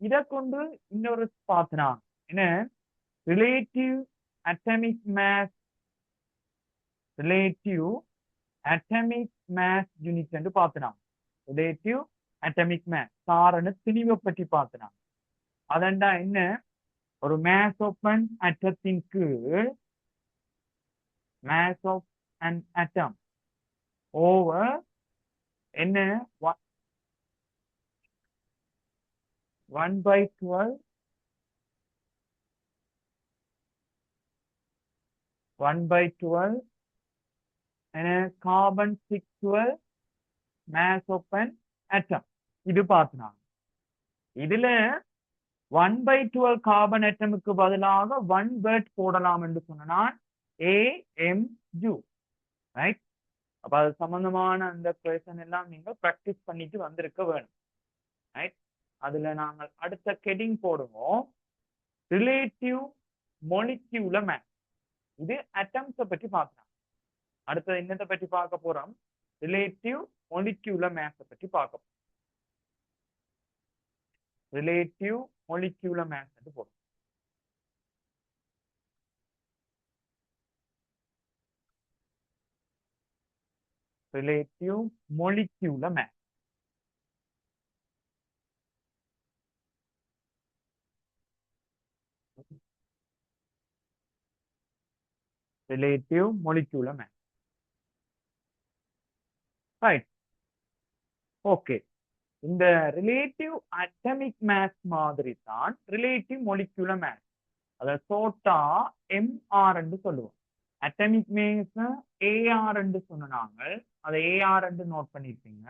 இத கொண்டு இன்னொரு பார்த்தனா என்ன relative atomic mass relative atomic mass unit என்று பார்த்தனா ரிலேட்டிவ் அட்டமிக் மேஸ் காரண திணிவை பற்றி பார்த்தனா அதண்டா என்ன ஒரு மேஸ் ஓப்பன் அட்டத்தின் கீழ் mass of an atom over என்ன 1/12 என்ன carbon 612 mass of an atom இது பார்த்தோம் இதுல 1/12 கார்பன் அட்டமுக்கு பதிலாக 1 வேர்ட் போடலாம் என்று சொன்னால் AMU ரைட் அப்ப அது சம்பந்தமான அந்த கொஸ்டின் எல்லாம் நீங்க பிராக்டிஸ் பண்ணிட்டு வந்திருக்க வேணும் ரைட் அதுல நாங்கள் அடுத்த ஹெட்டிங் போடுவோம் ரிலேட்டிவ் மொலிக்யூலர் மேஸ் இது அட்டம்ஸை பற்றி பார்க்கலாம் அடுத்தது என்னத்தை பற்றி பார்க்க போறோம் ரிலேட்டிவ் மொலிக்யூலர் மேஸை பற்றி பார்க்க போறோம் ரிலேட்டிவ் மொலிக்யூலர் மேஸ் என்று போடுறோம் relative molecular mass relative molecular mass right okay இந்த ரிலேட்டிவ் அட்டமிக் மேஸ் மாதிரி தான் ரிலேட்டிவ் மொலிக்யூலர் மேஸ் அத ஷார்ட்டா MR என்று சொல்லுவோம் அட்டமிக் மேஸ் AR என்று சொன்னாங்க அதை AR என்று நோட் பண்ணிருப்பீங்க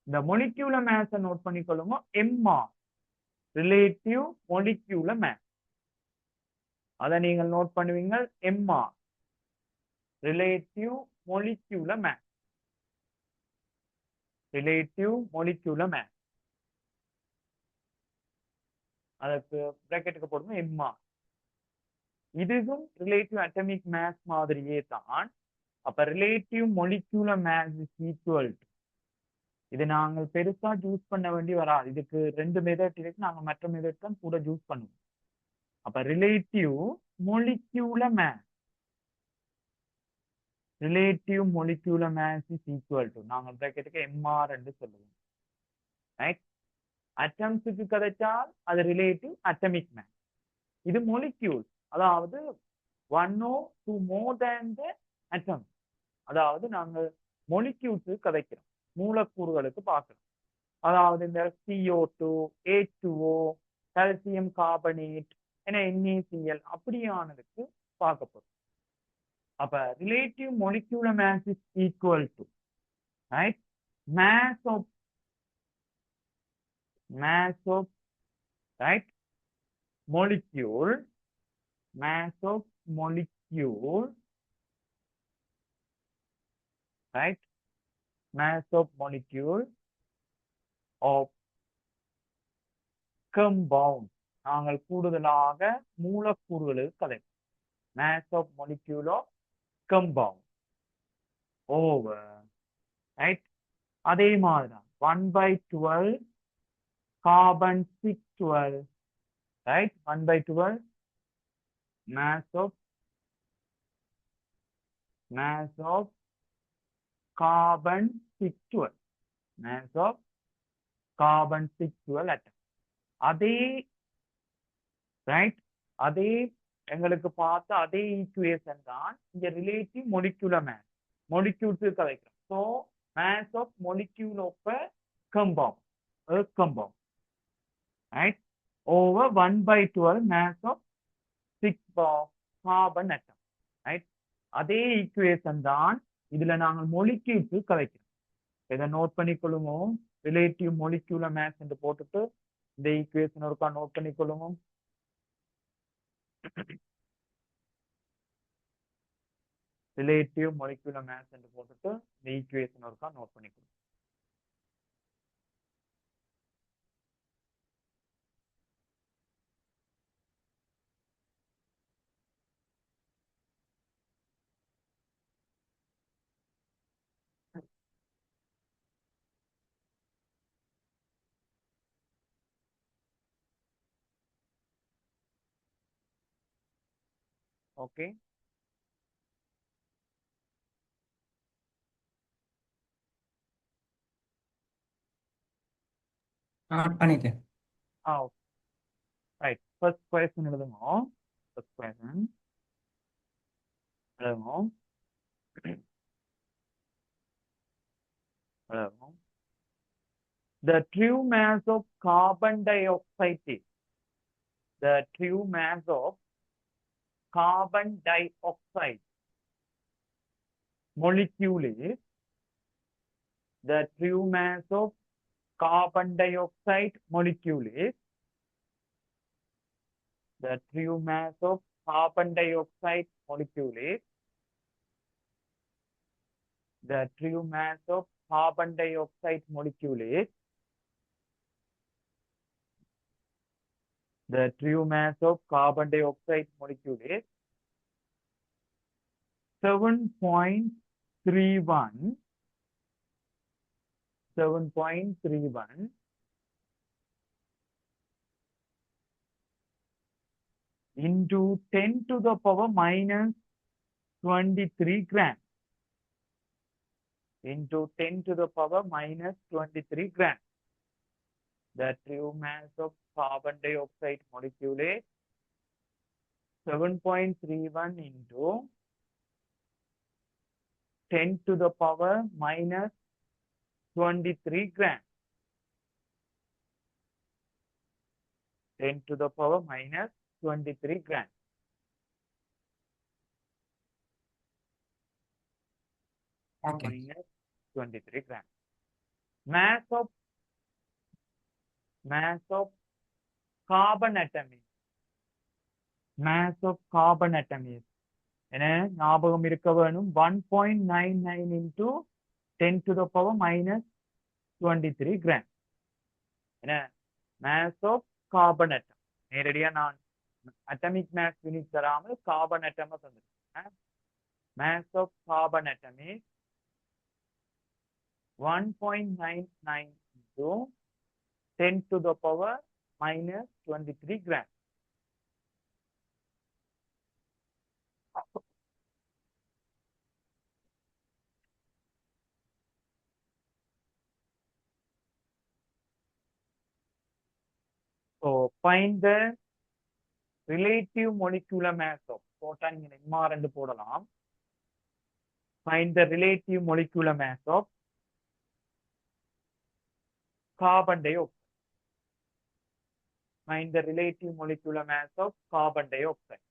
இந்த மொலிக்யூலர் மேஸ் நோட் பண்ணிக்கொள்ளுங்க MR ரிலேட்டிவ் மொலிக்யூலர் மேஸ் அதை நீங்கள் நோட் பண்ணுவீங்க MR relative molecular mass relative molecular mass அதுக்கு பிராக்கெட்டுக்கு போடுங்க MR இதுவும் ரிலேட்டிவ் அட்டமிக் மேஸ் மாதிரியே தான் அப்ப relative molecular mass is equal to இது நாங்கள் பெருசா யூஸ் பண்ண வேண்டி வராது இதுக்கு 2 மெத்தட் இருக்கு நாங்க மற்ற மெத்தட் தான் கூட யூஸ் பண்ணுவோம் அப்ப relative molecular mass relative molecular mass is equal to நாங்க பிராக்கெட்டுக்கு MR என்று சொல்லுவோம் ரைட் அட்டம்ஸுக்கு கிடைச்சால் அது ரிலேட்டிவ் அட்டமிக் மேஸ் இது மொலிக்யூல் அதாவது 1 or 2 more than the atom அதாவது நாங்கள் மொலிக்யூல்ஸ் கதைக்கிறோம் மூலக்கூறுகளுக்கு பார்க்கிறோம் அதாவது இந்த CO2 H2O கால்சியம் கார்பனேட் என NaCl அப்படியானதுக்கு பார்க்க போறோம் அப்ப relative molecular mass is equal to right mass of right molecule mass of molecule right mass of molecule of compound நாங்கள் கூடுதலாக மூலக்கூறுகளுக்கு கதை mass of molecule of compound over right அதே மாதிரி தான் 1/12 carbon 612 right 1/12 mass of carbon 612 mass of carbon 612 atom அதே right அதே எங்களுக்கு பார்த்த அதே ஈக்குவேஷன் தான் இங்க ரிலேட்டிவ் மொலிக்யூலர் மேஸ் molecules கதைக்கிறோம் so mass of molecule of a compound right over 1/12 mass of 6 carbon atom right அதே ஈக்குவேஷன் தான் இதுல நாங்கள் molecules கதைக்கிறோம் இதை நோட் பண்ணிக்கொள்ளுவோம் ரிலேட்டிவ் மொலிக்யூலர் மேஸ் என்று போட்டுட்டு இந்த ஈக்குவேஷன் ஒருக்கா நோட் பண்ணிக்கொள்ளுவோம் ரிலேட்டிவ் மொலிக்யூலர் மேஸ் என்று போட்டுட்டு இந்த ஈக்குவேஷன் ஒருக்கா நோட் பண்ணிக்கொள்ளும் ஓகே பண்ணிட்டேன். ஆ ரைட் ஃபர்ஸ்ட் கொஸ்டின் எழுதுங்க ஃபர்ஸ்ட் கொஸ்டின் எழுதுங்க எழுதுங்க the true mass of carbon dioxide is the true mass of carbon dioxide molecule is the true mass of carbon dioxide molecule is the true mass of carbon dioxide molecule is the true mass of carbon dioxide molecule is the true mass of carbon dioxide molecule is 7.31 7.31 into 10 to the power minus 23 grams into 10 to the power minus 23 grams. The true mass of carbon dioxide molecule is 7.31 into 10 to the power minus 23 grams. 10 to the power minus 23 grams. Okay. Minus 23 grams. Mass of carbon atom is mass of carbon atom is என ஞாபகம் இருக்க வேணும் 1.99 into 10 to the power minus 23 gram என mass of carbon atom நேரடியா நான் atomic mass unit தராமல் carbon atom தந்திருக்கேன் mass of carbon atom is 1.99 into 10 to the power minus 23 gram so find the relative molecular mass of போட்டா நீங்க இம்மா போடலாம் find the relative molecular mass of carbon dioxide find the relative molecular mass of carbon dioxide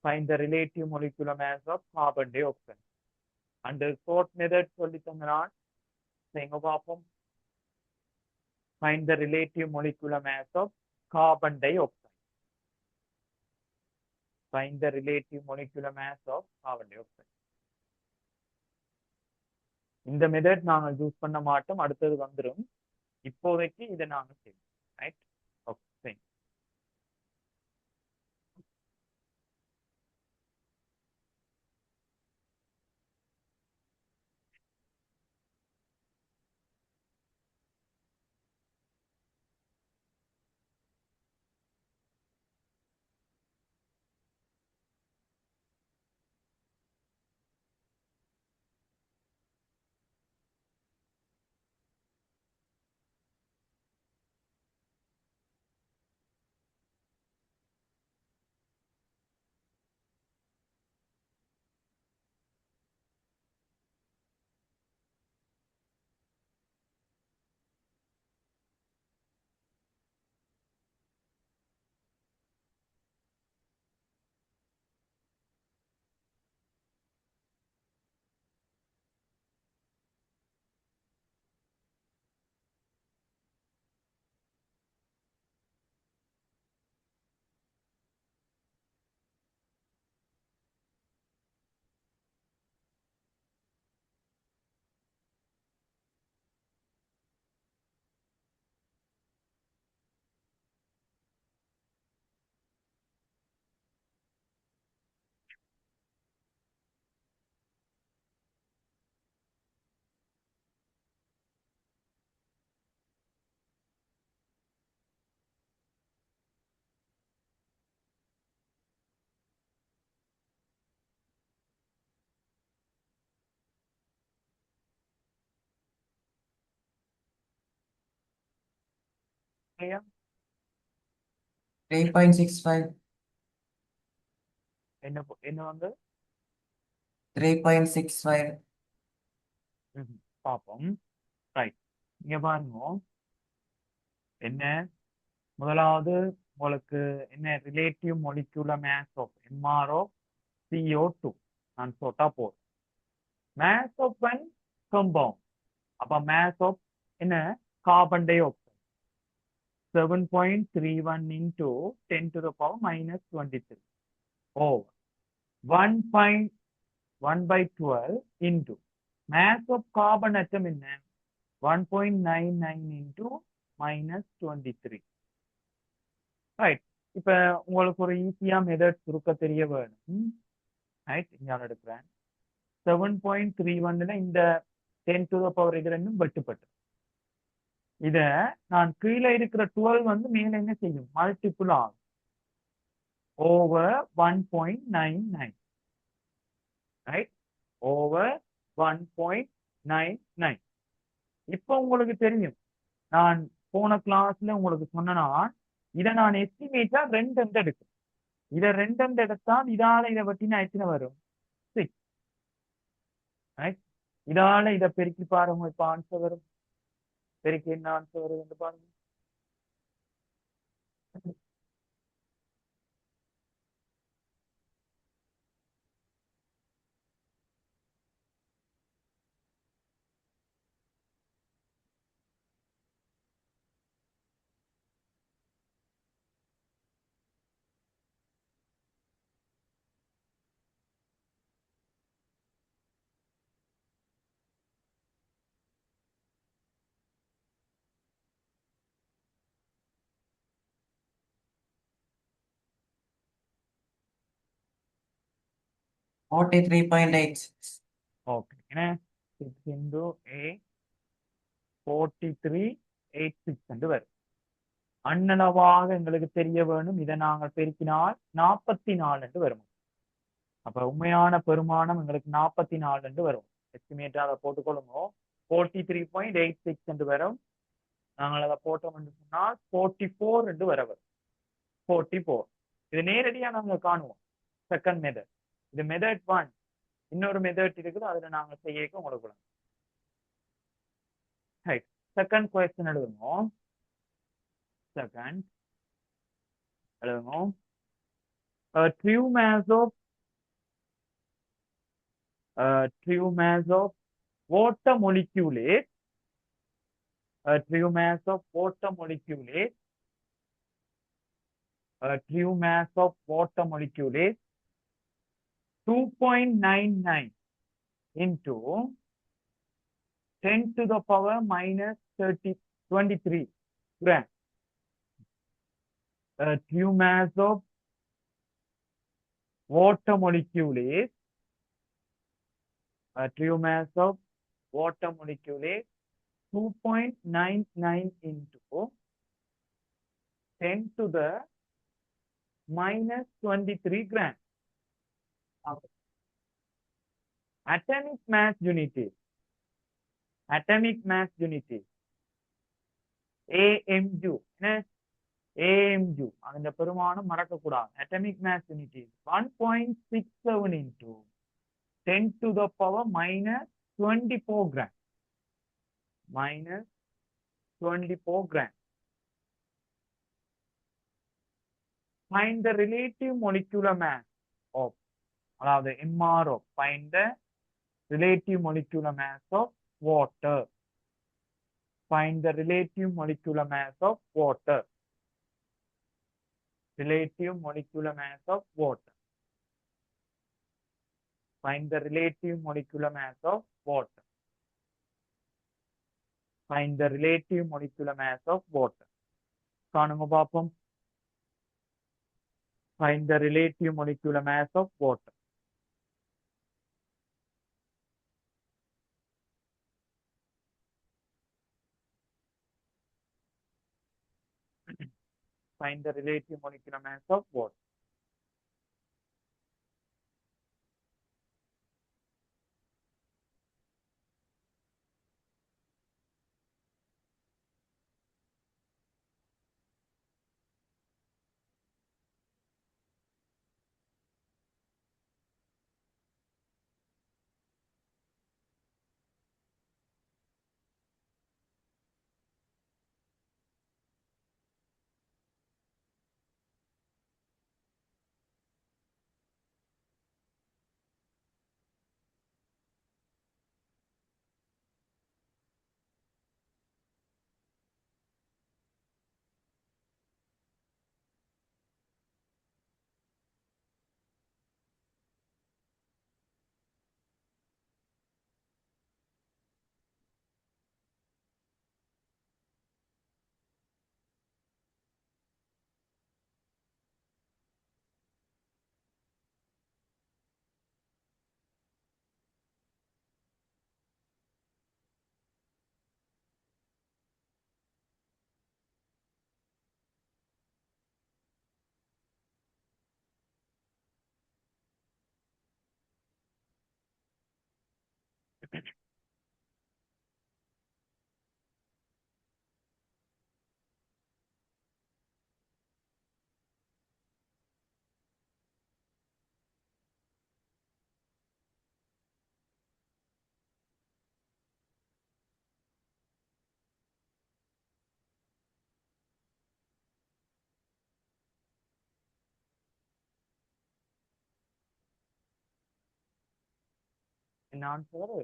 find the relative molecular mass of carbon dioxide under short method சொல்லி தந்தான் செய்யுங்க பாப்போம் find the relative molecular mass of carbon dioxide find the relative molecular mass of carbon dioxide இந்த method நாங்க use பண்ண மாட்டோம் அடுத்தது வந்துரும் இப்போதைக்கு இதை நாங்க செய்வோம் ரைட் ஓகே clear? 3.65, என்ன வந்து 3.65, பார்ப்போம். ரைட், இங்க பாருங்க என்ன முதலாவது உங்களுக்கு என்ன relative molecular mass of MRO CO2 நான் போட்டா போதும். மாஸ் ஆஃப் அன் கம்பவுண்ட் அப்ப மாஸ் ஆஃப் என்ன carbon dioxide 7.31 into 10 to the power minus 23 over 1.1 by 12 into mass of carbon atom என்ன 1.99 into minus 23. ரைட், இப்ப உங்களுக்கு ஒரு ஈஸியா மெத்தட் சுருக்க தெரிய வேணும். ரைட், இங்க எடுக்கிறேன் 7.31 இந்த 10 to the power இது ரெண்டும் வெட்டுப்பட்டு இத நான் கீழே இருக்கிற 12 வந்து மேல என்ன செய்யும் மல்டிபிள் ஆகும் ஓவர் 1.99. Right, over 1.99. இப்போ உங்களுக்கு தெரியும் நான் போன கிளாஸ்ல உங்களுக்கு சொன்னா இதை நான் எஸ்டிமேட்டா ரெண்டு எடுக்கும். இதை ரெண்டு எடுத்தால் இதால இதை வெட்டினா எத்தனை வரும் 6. ரைட், இதால இதை பெருக்கி பாருங்க இப்ப ஆன்சர் வரும். பெருக்கி என்ன ஆன்சர் வருது பாருங்க.43.8, ஓகே, என்ன 6 into 8 4386 என்று வரும். அண்ணளவாக எங்களுக்கு தெரிய வேணும். இதை நாங்கள் பெருக்கினால் 44 என்று வரும். அப்ப உண்மையான பெருமானம் எங்களுக்கு 44 என்று வரும். எஸ்டிமேட்டா அதை போட்டுக்கொள்ளுங்க. 43.86 என்று வரும். நாங்கள் அதை போட்டோம் என்று சொன்னால் 44 என்று வர வரும். 44 இது நேரடியா நாங்க காணுவோம். செகண்ட் மெத்தட், இது மெத்தட் 1. இன்னொரு மெத்தட் இருக்குது, அதுல நாங்க செய்ய உங்களுக்கு செகண்ட் கொஸ்டின் எழுதுவோம். செகண்ட் எழுதுவோம். true mass of water molecule is true mass of water molecule is true mass of water molecule is 2.99 into 10 to the power minus 23 gram. True mass of water molecule is true mass of water molecule is 2.99 into 10 to the minus 23 gram. Atomic mass unit is AMU. AMU அந்த பெருமானம் மறக்கக்கூடாது. Atomic mass unit is 1.67 into 10 to the power minus 24 gram. Minus 24 gram. Find the relative molecular mass of, அதாவது MRO. Find the relative molecular mass of water. Find the relative molecular mass of water. Relative molecular mass of water. Find the relative molecular mass of water. Find the relative molecular mass of water. காணுங்க பாப்போம். Find the relative molecular mass of water. Find the relative molecular mass of water. என்ன answer?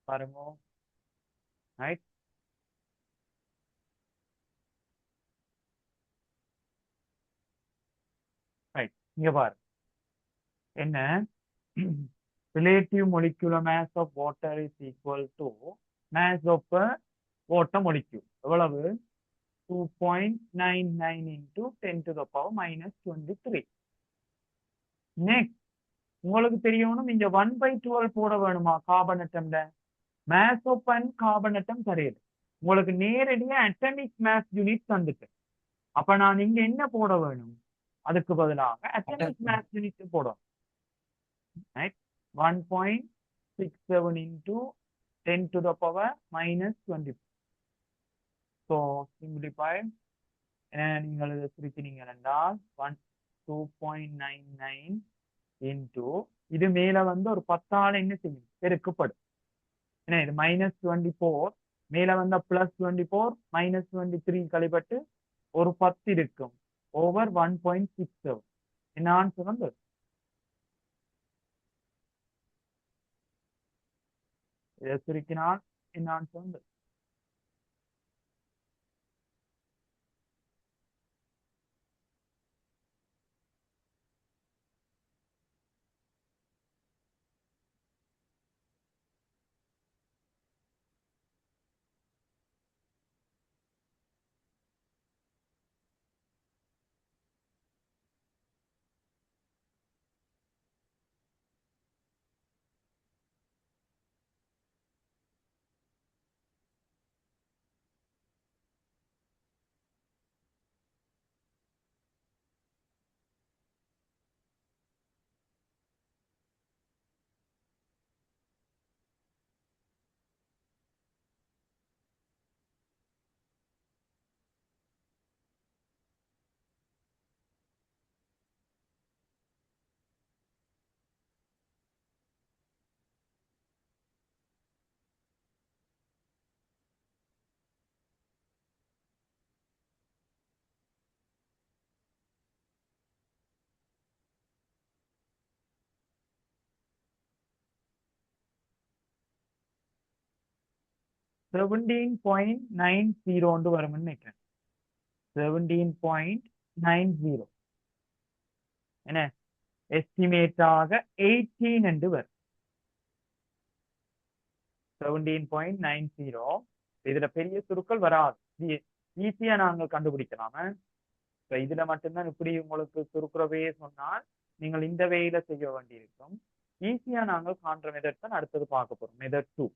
பாருங்க. Right. Right. இங்க பாரு என்ன relative molecular mass of water is equal to mass of a water molecule. எவ்வளவு? 2.99 into 10 to the power minus 23. Next உங்களுக்கு தெரியணும் இங்க 1/12 போட வேணுமா கார்பன் அட்டம்ல? Mass of an carbon atom சரியுது. உங்களுக்கு நேரடியா அட்டமிக் மேஸ் யூனிட் தந்துட்டு, அப்ப நான் இங்க என்ன போட வேணும்? அதுக்கு பதிலாக அட்டமிக் மேஸ் யூனிட் போடும். 1.67 into 10 to the power minus 20. So simplify. நீங்கள் இதை சுருக்கினீங்க என்றால் 2.99 into இது மேல வந்து ஒரு 10 என்ன செய்யும்? பெருக்கப்படும். ஏன்னா இது -24 மேல வந்த +24 -23 கழிப்பட்டு ஒரு 10 இருக்கும். ஓவர் 1.67. என்ன ஆன்சர் வந்து? இதை சுருக்கினால் என்ன ஆன்சர் வந்து? (17.90) வரும்னு நினைக்கிறேன். 17.90 என்ன எஸ்டிமேட்டாக 18 என்று வரும். 17.90. இதுல பெரிய சுருக்கள் வராது. ஈஸியா நாங்கள் கண்டுபிடிக்கலாம. இதுல மட்டும்தான் இப்படி உங்களுக்கு சுருக்குறவே சொன்னால் நீங்கள் இந்த வேயில செய்ய வேண்டியிருக்கும். ஈஸியா நாங்கள் காண்ற மெதட் தான் அடுத்தது பார்க்க போறோம். மெதட் 2.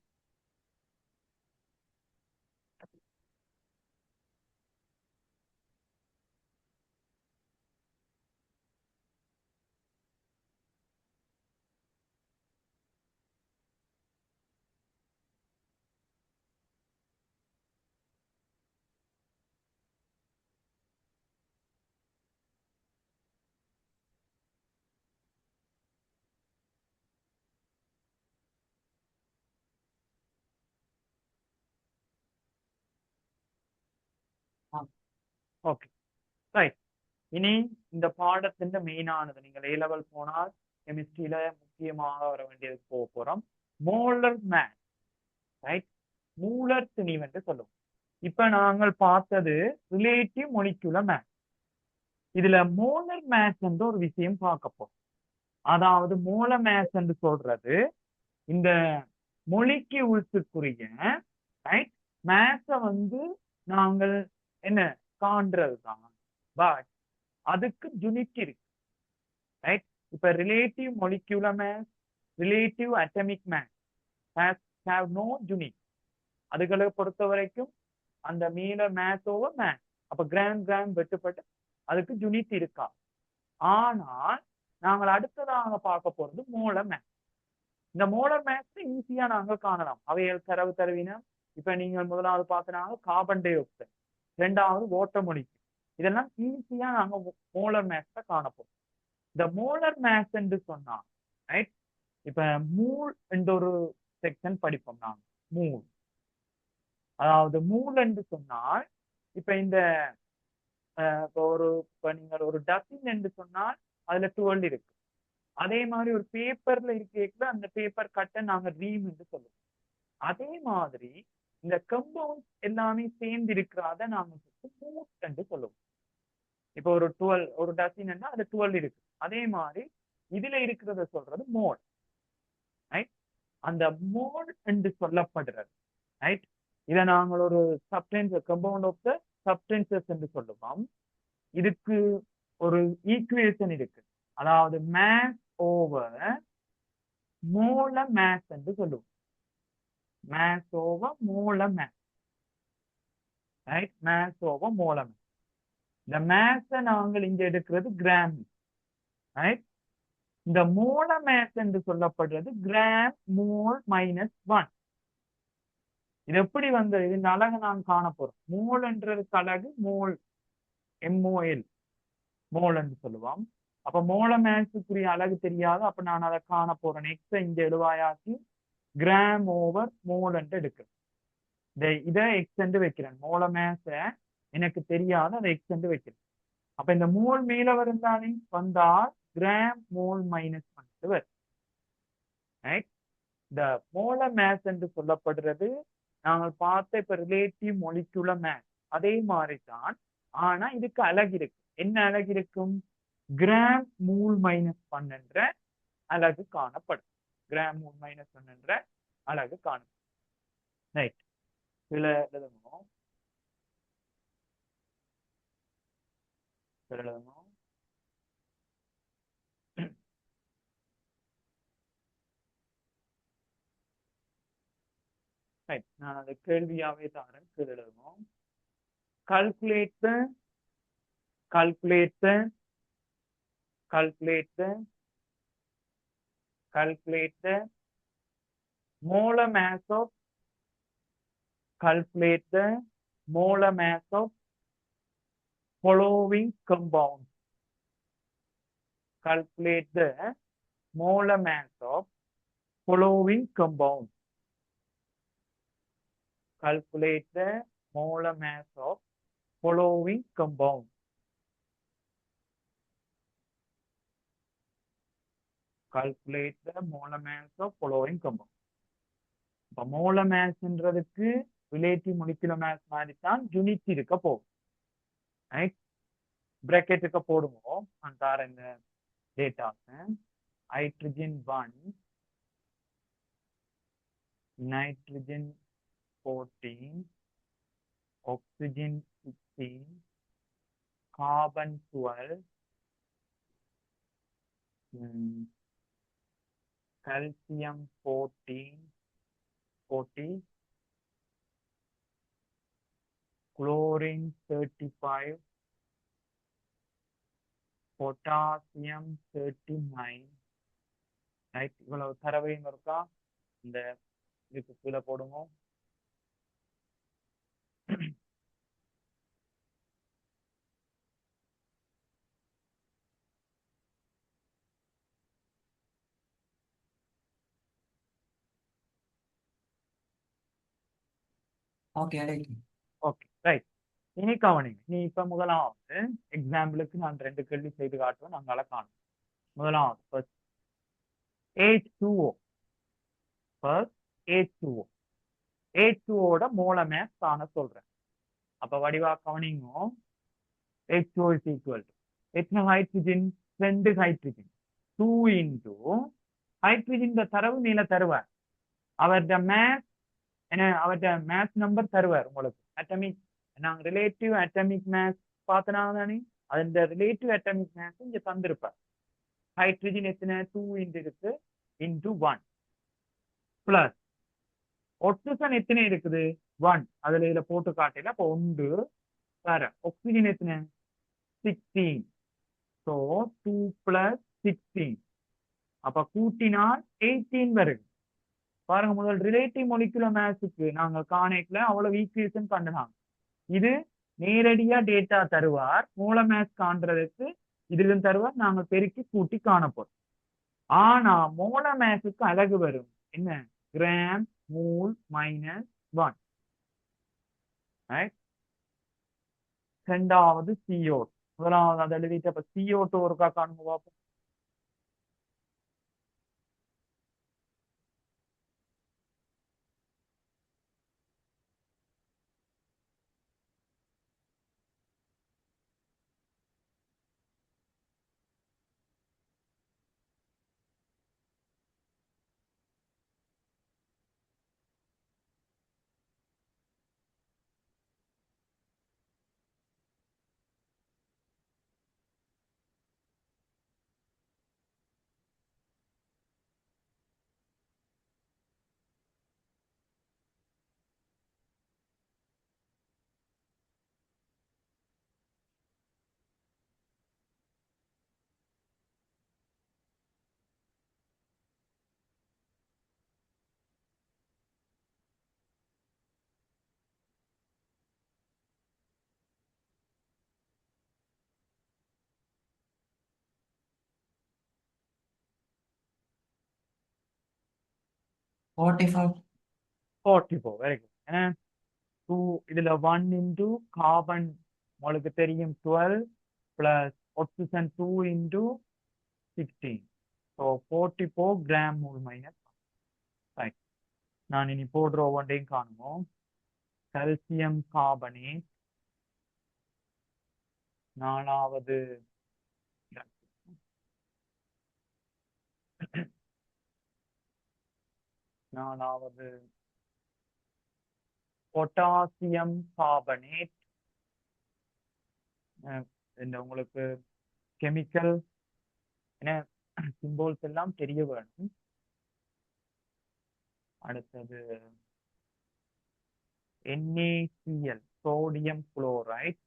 Okay right. இனி இந்த பாடத்தின் மெயினானது, நீங்கள் A லெவல் போனால் கெமிஸ்ட்ரியில முக்கியமாக வர வேண்டியது போக போறோம். Molar maze. ரைட். மூலர் திணிவு என்று சொல்லுவோம். இப்ப நாங்கள் பார்த்தது ரிலேட்டிவ் மொலிகுலர் மேஸ். இதுல மோலர் மேஸ் என்ற ஒரு விஷயம் பார்க்க போறோம். அதாவது மூல மேஸ் என்று சொல்றது இந்த மொலிக்யூல்ஸுக்குரிய ரைட் மேஸ வந்து நாங்கள் என்ன காண்றது தான். பட் அதுக்கு யூனிட் இருக்கு ரைட். இப்ப relative molecular mass, relative atomic mass have no unit. அதுகளை பொறுத்த வரைக்கும் அந்த மீன மேஸ் ஓவர் மேஸ், அப்ப கிராம் வெட்டுப்பட்டு அதுக்கு யூனிட் இருக்கா. ஆனால் நாங்கள் அடுத்ததாக பார்க்க போறது மோலர் மேஸ். இந்த மோலர் மேஸ் ஈஸியா நாங்கள் காணலாம். அவைகள் தரவினம் இப்ப நீங்கள் முதலாவது பார்த்தனாங்க கார்பன் டை ஆக்சைடு, இரண்டாவது வாட்டர் மொலிக்யூல். இதெல்லாம் ஈஸியா நாங்க மோலர் மேஸ காணப்போம். இந்த மோலர் மேஸ் என்று சொன்னா ரைட், இப்ப மூல் என்ற ஒரு செக்ஷன் படிப்போம் நாங்க. மூல், அதாவது மூல் என்று சொன்னால் இப்ப இந்த இப்ப நீங்கள் ஒரு டசின் என்று சொன்னால் அதுல 12 இருக்கு. அதே மாதிரி ஒரு பேப்பர்ல இருக்க அந்த பேப்பர் கட்டை நாங்க ரீம் என்று சொல்லுவோம். அதே மாதிரி இந்த கம்பவுண்ட் எல்லாமே சேர்ந்து இருக்கிறத நாங்க மூல் என்று சொல்லுவோம். இப்ப ஒரு 12 ஒரு டசின் அதுல 12 இருக்கு. அதே மாதிரி இதுல இருக்கிறத சொல்றது மோல் ரைட். அந்த மோல் என்று சொல்லப்படுறது ரைட். இதை நாங்கள் ஒரு substance compound of the substances என்று சொல்லுவோம். இதுக்கு ஒரு ஈக்குவேஷன் இருக்கு, அதாவது மேஸ் ஓவர் மோல மேஸ் என்று சொல்லுவோம். Mass over molar mass right, mass over molar mass. இந்த மேஸை நாங்கள் இங்க எடுக்கிறது கிராம் ரைட். இந்த மோல மேஸ் என்று சொல்லப்படுறது கிராம் மோல் -1. இது எப்படி வந்து இதன் அழகு நான் காண போறோம். மோல் என்றதுக்கு அழகு மோல், MOL மோல் என்று சொல்லுவோம். அப்ப மோல மேஸுக்குரிய அழகு தெரியாது. அப்ப நான் அதை காண போறேன். எக்ஸ இங்க எழுவாயாச்சு கிராம் ஓவர் மோல் என்று எடுக்கிறேன். இதை எக்ஸ் என்று வைக்கிறேன். மோல மேஸ எனக்கு தெரியாது, அதை எக்ஸ் என்று வைக்கிறேன். அப்ப இந்த மோல் மேல வருந்தானே வந்தால் கிராம் மோல் -1 வரும் ரைட். இந்த மோல மேஸ் என்று சொல்லப்படுறது நாங்கள் பார்த்த இப்ப ரிலேட்டிவ் மொலிகுலர் மேஸ் அதே மாதிரி தான். ஆனா இதுக்கு அழகு இருக்கு. என்ன அழகு இருக்கும்? கிராம் மூல் -1 என்ற அழகு காணப்படும். கிராம் மூல் -1 என்ற அழகு காணப்படும் ரைட். இதுல எழுதணும் ரைட். நான் அதை கேள்வியாவே தாரேன். கீழே எழுதணும். calculate the molar mass of following compounds. Calculate the molar mass of following compounds. Calculate the molar mass of following compounds. Calculate the molar mass of following compounds. இப்ப molar mass என்றதுக்கு relative molecular mass மாதிரி தான் unit இருக்க போகும் right. பிராக்கெட்டுக்கு போடுவோம். நான் தார இந்த datas. Hydrogen 1, nitrogen 14, oxygen 16, carbon 12, calcium 40, chlorine 35, potassium 39 right. இவ்வளவு தரவையும் இருக்கா இந்த இதுக்கு கீழே போடுங்க. Okay right. இனி கவனிங்க. நீ இப்ப முதலாவது எக்ஸாம்பிளுக்கு நான் 2 கேள்வி செய்து காட்டுவேன். நாங்கள காணும். முதலாவது first H2O. H2O மோல மேஸ் காண சொல்றேன். அப்ப வடிவா கவனிங்க. H2O is equal to எத்தனை ஹைட்ரஜன்? 2 ஹைட்ரஜன். 2 இன்டு ஹைட்ரஜன் தரவு மேல தருவார். அவருடைய மேத்ஸ் என்ன, அவருடைய மேத்ஸ் நம்பர் தருவார் உங்களுக்கு. அட்டமிக் நாங்க ரிலேட்டிவ் அட்டமிக் மேத்ஸ் பார்த்தனா தானே, அந்த ரிலேட்டிவ் அட்டமிக் மேத்ஸ் இங்க தந்திருப்பார். ஹைட்ரஜன் எத்தனை 2 இன்டு இருக்கு இன்டு 1 பிளஸ் ஆக்சிஜன் எத்தனை இருக்குது 1, அதுல இதுல போட்டு காட்டல. அப்போ 1 வேற ஆக்சிஜன் எத்தனை 16. ஸோ 2 பிளஸ் 16 அப்ப கூட்டினால் 18 வருது. பாருங்க, முதல் ரிலேட்டிவ் மொலிகுலர் மேத்ஸுக்கு நாங்க காணேட்ல அவ்வளவு ஈக்குவேஷன் கண்டுனாங்க. இது நேரடியா டேட்டா தருவார். மூல மேத்ஸ் காண்றதுக்கு இதுவும் தருவார், நாங்க பெருக்கி கூட்டி காணப்போம். ஆனா மூல மேத்ஸுக்கு அழகு வரும் என்ன, கிராம் மூல் மைனஸ் 1. ரெண்டாவது CO, முதலாவது அதை எழுதிட்டு அப்ப CO2 ஒருக்கா காணுங்க பார்ப்போம். Forty-four. 44 very good. ஏன்னா 2 இதுல 1 இன்டு கார்பன் உங்களுக்கு தெரியும் 12 plus oxygen 2 into 16. So 44 gram மூல் minus. Right, நான் இனி போடுற ஒவ்வொன்றையும் காணுவோம். கால்சியம் கார்பனேட், நாலாவது பொட்டாசியம் கார்பனேட். இந்த உங்களுக்கு கெமிக்கல் என்ன சிம்போல்ஸ் எல்லாம் தெரிய வேணும். அடுத்தது NaCl sodium chloride.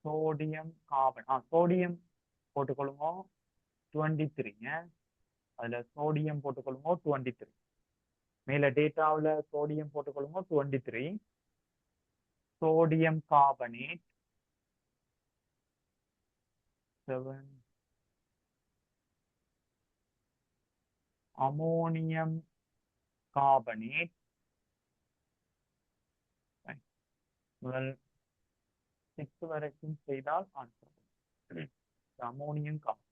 Sodium carbon, sodium போட்டுக்கொள்ளுங்க 23. அதுல சோடியம் போட்டுக்கொள்ளுங்க 23. மேல டேட்டாவில் சோடியம் போட்டுக்கொள்ளுங்க 23. Sodium carbonate 7. Ammonium carbonate. முதல் 6 வரைக்கும் செய்தால் ஆன்சர். Ammonium carbonate.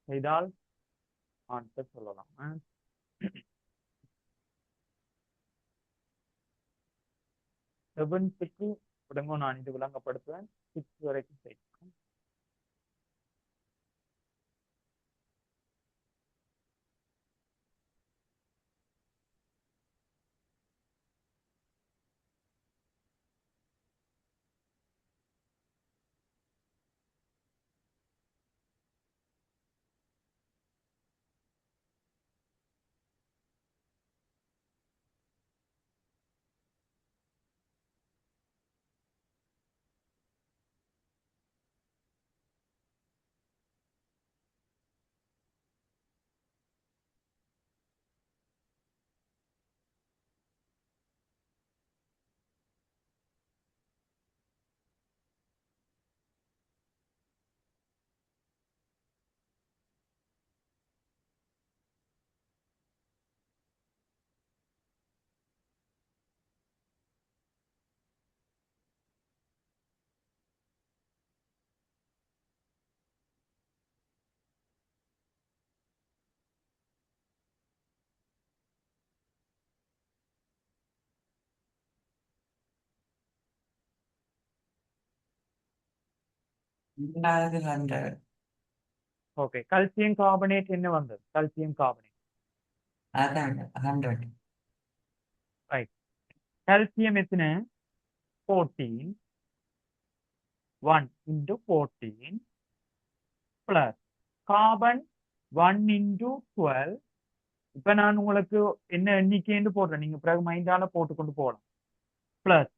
செய்தால் ஆன்சர் சொல்லலாம். 7க்கு விடுங்க, நான் இது விளங்கப்படுத்துவேன். 6 வரைக்கும் செய்யலாம். இரண்டாவது 100. ஓகே, கல்சியம் கார்பனேட் என்ன வந்தது? கல்சியம் கார்பனேட், அதான் 100. ரைட். கால்சியம் எத்தனை? 14. 1 into 14 plus கார்பன் 1 into 12. இப்ப நான் உங்களுக்கு என்ன எண்ணிக்கைன்னு போடுறேன், நீங்க பிறகு மைண்டால போட்டுக்கொண்டு போகலாம். பிளஸ்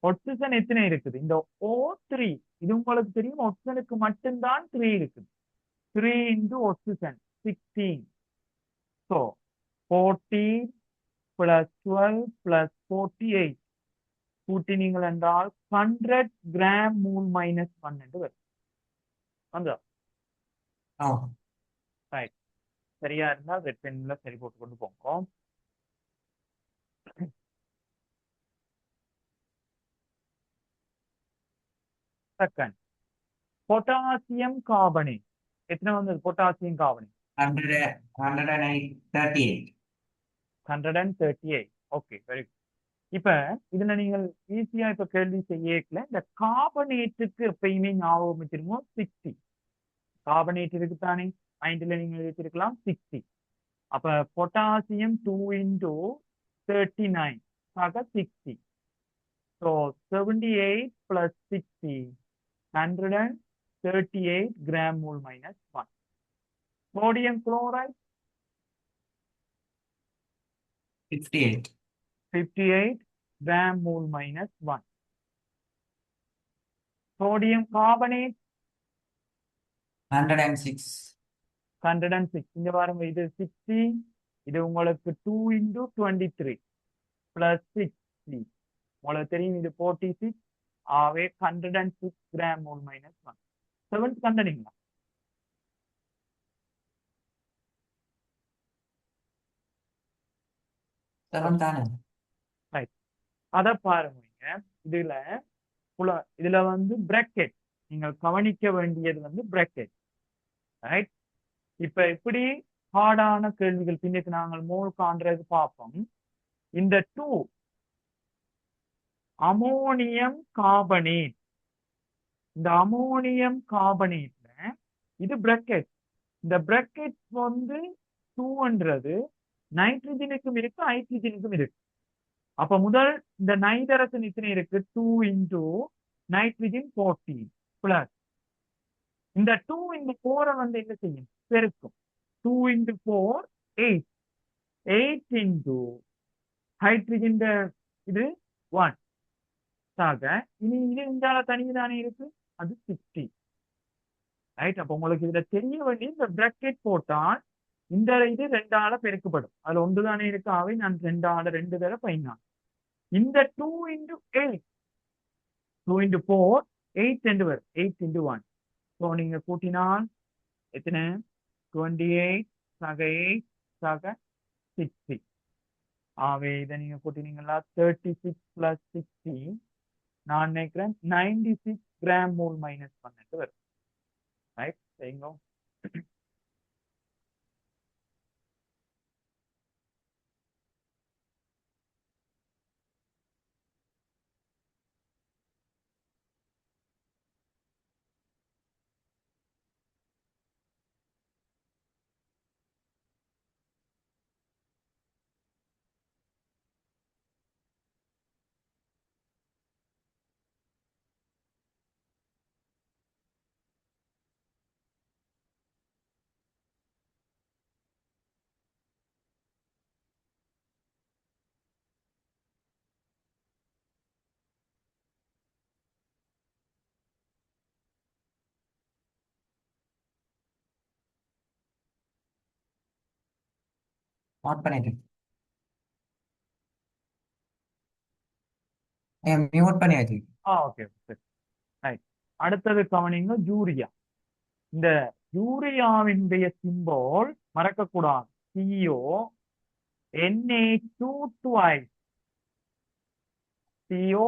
ஒட்சிஜன் எத்தனை இருக்குது? இந்த O3, இது உங்களுக்கு தெரியும், ஒட்சிஜனுக்கு மட்டும்தான் 3 இருக்குது. 3 into oxygen 16. So 14 plus 12 plus 48 கூட்டினீங்கள் என்றால் 100 கிராம் மூல் மைனஸ் 1 என்று வரும். வந்தா ஓ ரைட். சரியா இருந்தால் ரெட் பென்ல சரி போட்டு கொண்டு போங்க. செகண்ட், பொட்டாசியம் கார்பனேட் எத்தனை வந்தது? Potassium carbonate 138. 138. Okay, very good. இப்ப இதுல நீங்கள் ஈஸியா இப்ப கேள்வி செய்யல. இந்த கார்பனேட்டுக்கு எப்பயுமே ஞாபகம் வச்சிருங்க 60. கார்பனேட் இருக்குத்தானே, மைண்ட்ல நீங்க வச்சிருக்கலாம் 60. அப்ப பொட்டாசியம் 2 into 39 ஆக 60. So 78 plus 60 138 gram மூல் minus 1. Sodium chloride 58. 58 gram மூல் minus 1. Sodium carbonate 106. 106. இங்க பாருங்க, இது 60, இது உங்களுக்கு 2 into 23 plus 60. உங்களுக்கு தெரியும் இது 46. ஆகவே 106 கிராம் மூல் மைனஸ் 1. 7th கண்டனீங்களா? 7 தானே? ரைட். அதை பாருங்க, இதுல இதுல வந்து பிராக்கெட், நீங்கள் கவனிக்க வேண்டியது வந்து பிராக்கெட். ரைட். இப்ப இப்படி ஹார்டான கேள்விகள் பின்னுக்கு நாங்கள் மோல் காண்றது பார்ப்போம். இந்த 2 அமோனியம் கார்பனேட், இந்த அமோனியம் கார்பனேட்ல இது பிராக்கெட். இந்த பிராக்கெட் வந்து 2ன்றது நைட்ரஜனுக்கும் இருக்கு, ஹைட்ரஜனுக்கும் இருக்கு. அப்ப முதல் இந்த நைட்ரஜன் இத்தனை இருக்கு? 2 into நைட்ரஜன் 14 பிளஸ் இந்த 2 இந்த 4 வந்து என்ன செய்யும்? பெருக்கும். 2 into 4 8. 8 into ஹைட்ரஜன் இது 1 ஆக இனி இது இந்தியால தனிதானே இருக்கு, அது 60. ரைட். அப்ப உங்களுக்கு இதுல தெரிய வேண்டிய இந்த பிராக்கெட் போட்டால் இந்த இது 2ஆல பெருக்கப்படும். அதுல ஒன்றுதானே இருக்கு, அவை நான் 2ஆல 2 தர 14. இந்த 2 into 8, 2 into 4 8 என்று வரும். 8 into 1. ஸோ நீங்க கூட்டினால் எத்தனை? 28 சக 8 சக 60. ஆகவே இதை நீங்க கூட்டினீங்களா 36 plus 60, நான் நினைக்கிறேன் 96 கிராம் மூல் மைனஸ் 1 வரும். ரைட், சரிங்க. நோட் பண்ணிட்டேன். மியூட் பண்ணியாச்சு. ஓகே, சரி. ரைட். அடுத்தது கவனிங்க, யூரியா. இந்த யூரியாவினுடைய சிம்போல் மறக்கக்கூடாது, CO Na2 twice. CO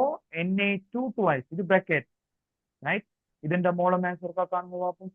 Na2 twice. இது bracket. ரைட். ഇതിന്റെ മോളെ മാത്സ് എടുക്കാൻ കാണുമ്പോ പാപ്പും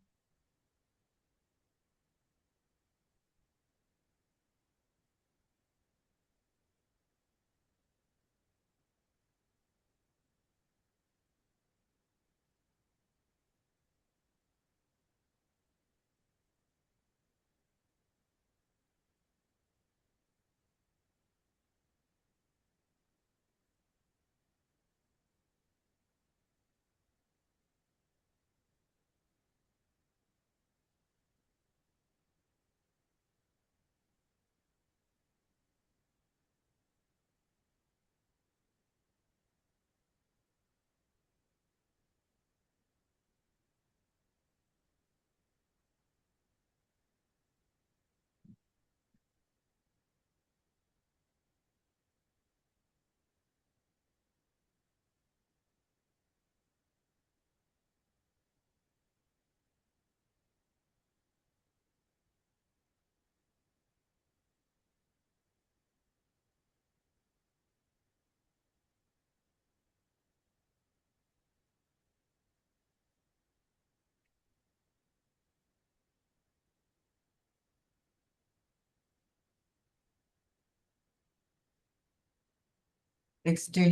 60.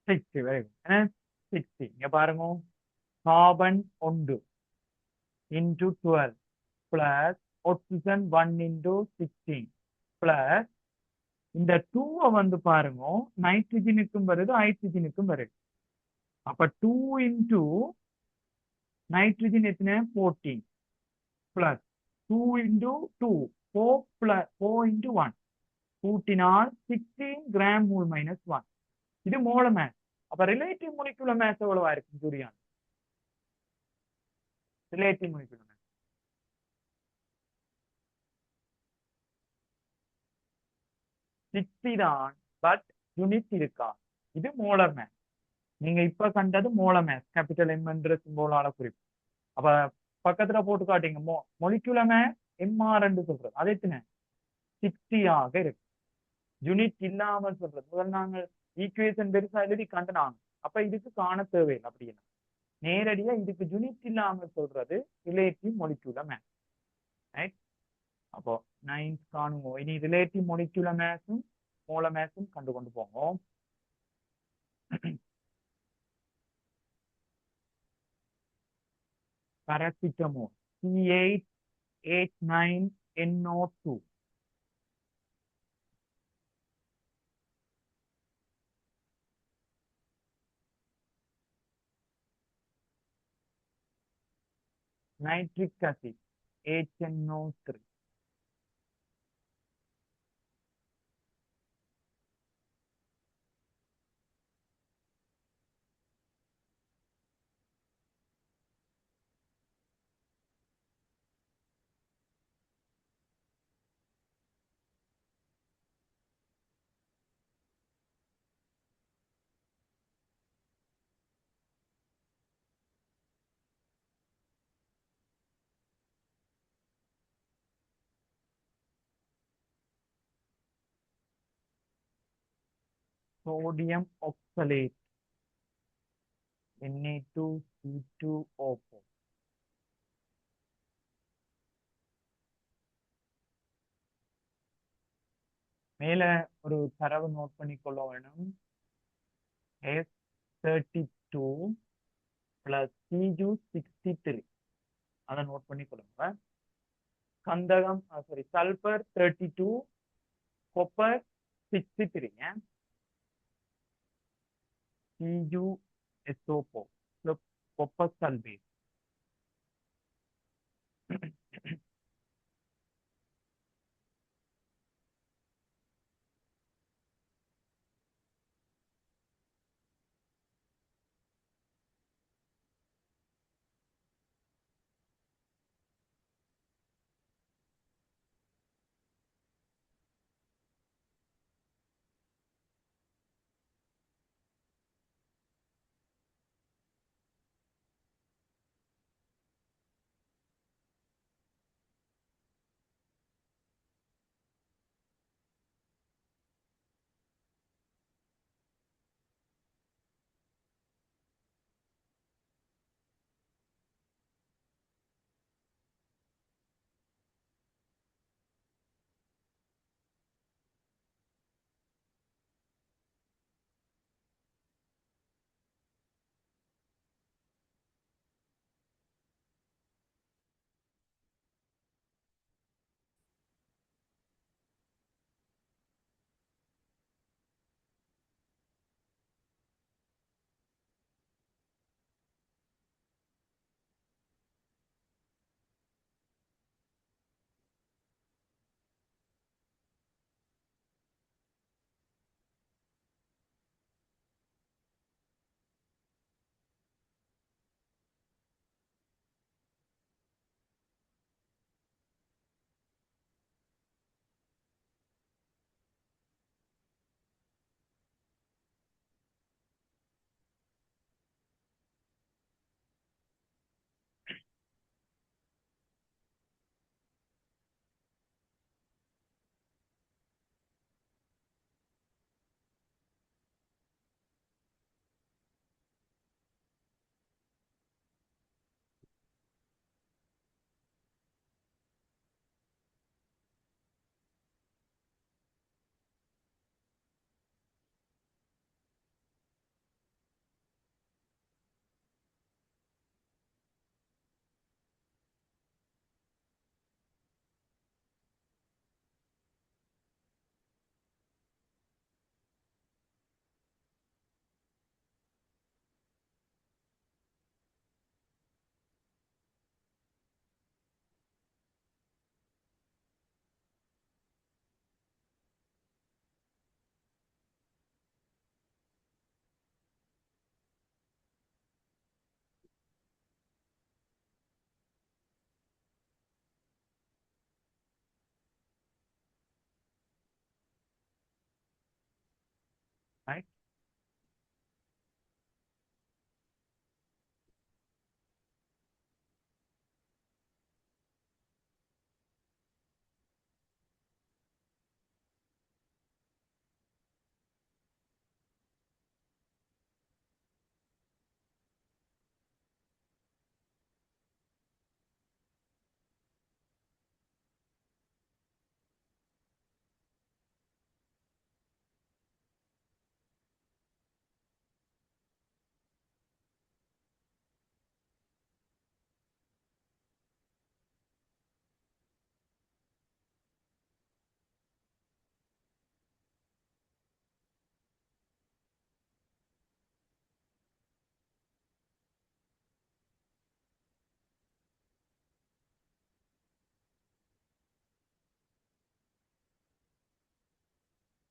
60 வெரி குட் 60 இங்க பாருங்க carbon 1 into 12 plus oxygen 1 into 16 plus இந்த 2 வந்து பாருங்க நைட்ரஜனுக்கும் வருது ஹைட்ரஜனுக்கும் வருது அப்ப 2 into நைட்ரஜன் எத்தனை 14 plus 2 into 2 4 plus 4 into 1 கூட்டினால் 16 கிராம் மூல் மைனஸ் 1 இது மோல மேஸ் அப்ப ரிலேட்டிவ் மொலிகுலர் மேஸ் எவ்வளவா இருக்கும் சூரியான் ரிலேட்டிவ் மொலிகுலர் மேஸ் 60 தான் பட் யூனிட் இருக்கா இது மோலர் மேஸ் நீங்க இப்ப கண்டது மோல மேஸ் கேபிட்டல் எம் என்ற சிம்போலால குறிப்பு அப்ப பக்கத்துல போட்டு காட்டீங்க மொலிகுலர் மேஸ் எம்ஆர் என்று சொல்றது அது எத்தனை 60 ஆக இருக்கு யூனிட் இல்லாமல் சொல்றது முதல் நாங்கள் ஈக்குவேஷன் பெருசா எழுதி கண்டனாங்க அப்ப இதுக்கு காண தேவையில்லை அப்படின்னா நேரடியா இதுக்கு யூனிட் இல்லாமல் சொல்றது ரிலேட்டிவ் மொலிகுலர் மேஸ் ரைட் அப்போ 9 காணுவோம் இனி ரிலேட்டிவ் மொலிகுலர் மேஸும் மோல மேஸும் கண்டு கொண்டு போங்க paracetamol C8H9NO2 nitric acid HNO3 sodium oxalate Na2C2O4 மேல ஒரு தரவு நோட் பண்ணிக்கொள்ள வேணும் S32 plus Cu63 அதை நோட் பண்ணிக்கொள்ளுங்க கந்தகம் sorry sulphur 32 copper 63 CuSO4 so copper sulfate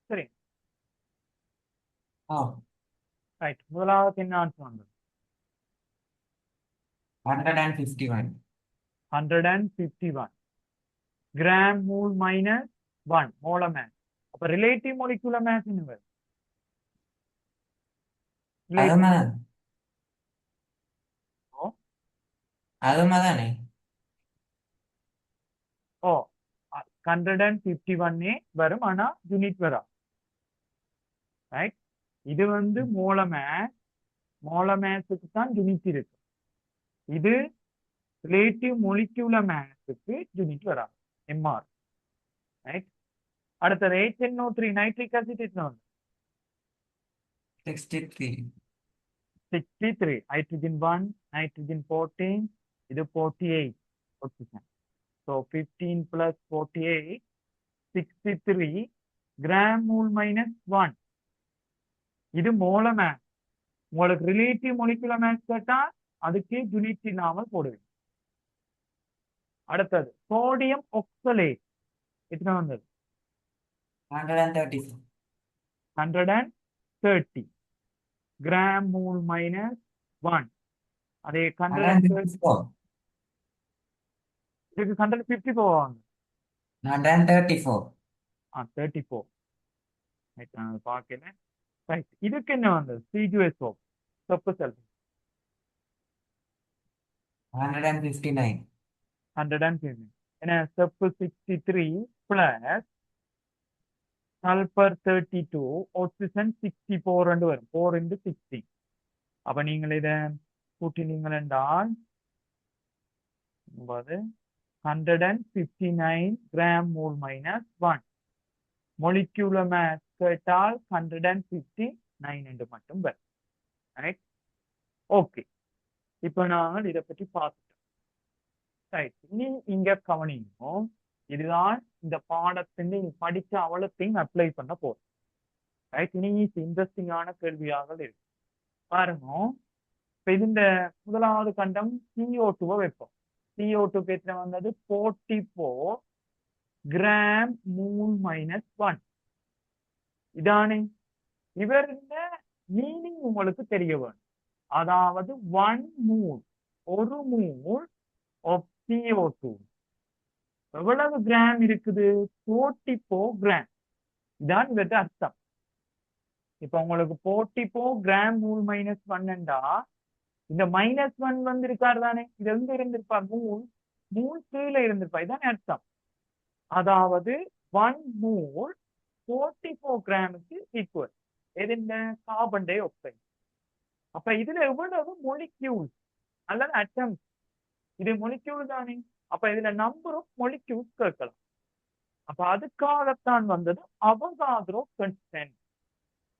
சரி ஓ ரைட் முதலாவது என்ன ஆன்சர் வந்தது 151. 151 கிராம் மூல் மைனஸ் 1 மோல மேஸ். அப்ப ரிலேட்டிவ் மொலிகுலர் மேஸ் என்ன வரும்? அதுமா ஓ அதுமாதானே ஓ 151 வரும், ஆனா யூனிட் வரா. ரைட், இது வந்து மோல மேஸுக்கு தான் யூனிட் இருக்கு. இது ரிலேட்டிவ் மொலிகுலர் மேஸுக்கு யூனிட் வரா, எம்ஆர். ரைட், அடுத்தது HNO3 நைட்ரிக் ஆசிட் எத்தனை வந்து 63. 63 ஹைட்ரஜன் 1 நைட்ரஜன் 14 இது 48 oxygen. So 15 plus 48 63 gram மூல் minus 1. இது மோல மேஸ். உங்களுக்கு ரிலேட்டிவ் மொலிகுலர் மேஸ் கேட்டா அதுக்கு யூனிட் இல்லாமல் போடுவீங்க. அடுத்தது சோடியம் ஆக்சலேட் எத்தனை வந்தது 134. 130 கிராம் மூல் மைனஸ் 1. அதே 154. இதுக்கு 150 போவாங்க. 134. 34 பார்க்கல. ரைட், இதுக்கு என்ன வந்தது C2SO செப்பு செல் 159. 150. ஏன்னா செப்பு 63 பிளஸ் சல்பர் 32 ஆக்சிஜன் 64 வரும். 4 into 60. அப்ப நீங்கள் இதை கூட்டினீங்கள் என்றால் 159 கிராம் மூல் மைனஸ் 1. மொலிக்யூலர் மேஸ் கேட்டால் 159 என்று மட்டும் வரும். Right, okay. இப்ப நாங்கள் இதை பற்றி பார்த்துட்டோம். ரைட், இனி இங்க கவனிக்கணும். இதுதான் இந்த பாடத்தின் நீ படிச்ச அவ்வளத்தையும் அப்ளை பண்ண போறோம். ரைட், இனி இன்ட்ரெஸ்டிங்கான கேள்வியாக இருக்கு பாருங்க. இப்ப இந்த முதலாவது கண்டம் CO2 வைப்போம். CO2 எத்தனை வந்தது 44 கிராம் மூல் மைனஸ் 1. இதானே இவர் இந்த மீனிங் உங்களுக்கு தெரிய வேணும். அதாவது 1 மூல், ஒரு மூல் ஆஃப் CO2 எவ்வளவு கிராம் இருக்குது 44 கிராம். இதான் இதற்கு அர்த்தம். இப்ப உங்களுக்கு 44 கிராம் மூல் மைனஸ் 1 இந்த -1 வந்து இருக்காரு தானே, இது எங்க இருந்திருப்பார் மூல் கீழே இருந்திருப்பா. இதானே அர்த்தம். அதாவது 1 மூல் 44 கிராமுக்கு ஈக்குவல். எது இந்த கார்பன் டை ஆக்சைடு. அப்ப இதுல எவ்வளவு மொலிக்யூல் அல்லது அட்டம், இது மொலிக்யூல் தானே. அப்ப இதுல நம்பர் ஆஃப் மொலிக்யூல்ஸ் கேட்கலாம். அப்ப அதுக்காகத்தான் வந்தது அவகாட்ரோ கான்ஸ்டன்ட்.